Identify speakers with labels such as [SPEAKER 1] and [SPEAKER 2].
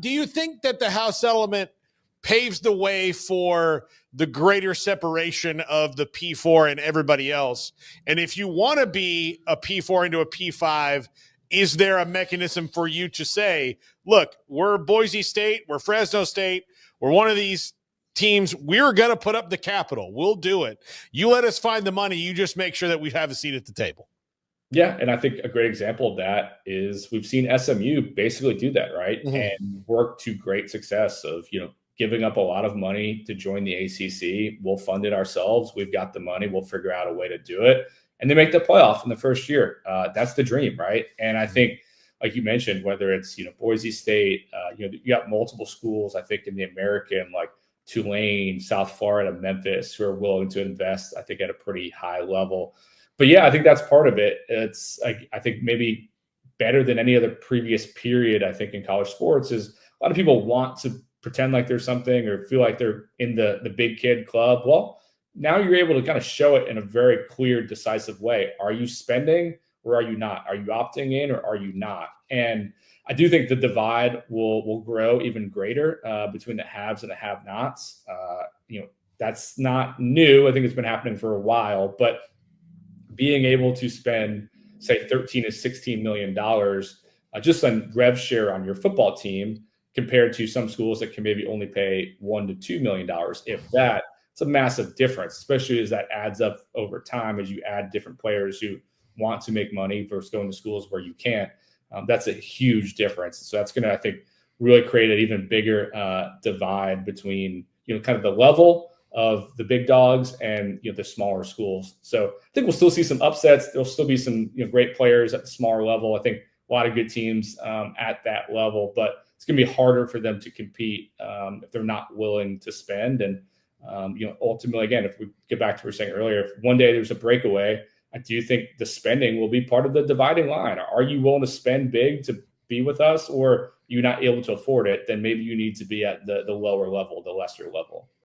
[SPEAKER 1] Do you think that the House settlement paves the way for the greater separation of the P4 and everybody else? And if you want to be a P4 into a P5, is there a mechanism for you to say, look, we're Boise State, we're Fresno State, we're one of these teams, we're going to put up the capital. We'll do it. You let us find the money. You just make sure that we have a seat at the table.
[SPEAKER 2] Yeah, and I think a great example of that is we've seen SMU basically do that, right? And work to great success of, giving up a lot of money to join the ACC. We'll fund it ourselves. We've got the money. We'll figure out a way to do it. And they make the playoff in the first year. That's the dream, right? And I think, like you mentioned, whether it's, Boise State, you got multiple schools, I think, in the American, like Tulane, South Florida, Memphis, who are willing to invest, I think, at a pretty high level. But yeah, I think that's part of it. It's like, I think maybe better than any other previous period, I think, in college sports is a lot of people want to pretend like there's something or feel like they're in the big kid club. Well, now you're able to kind of show it in a very clear, decisive way. Are you spending or are you not? Are you opting in or are you not? And I do think the divide will grow even greater between the haves and the have-nots. That's not new. I think it's been happening for a while, but being able to spend, say, $13 to $16 million just on rev share on your football team compared to some schools that can maybe only pay $1 to $2 million, if that, it's a massive difference, especially as that adds up over time as you add different players who want to make money versus going to schools where you can't. That's a huge difference. So that's going to, I think, really create an even bigger divide between, kind of the level of the big dogs and the smaller schools. So I think we'll still see some upsets. There'll still be some great players at the smaller level. I think a lot of good teams at that level, but it's going to be harder for them to compete if they're not willing to spend. And ultimately, again, if we get back to what we were saying earlier, if one day there's a breakaway, I do think the spending will be part of the dividing line. Are you willing to spend big to be with us, or you're not able to afford it? Then maybe you need to be at the lower level, the lesser level.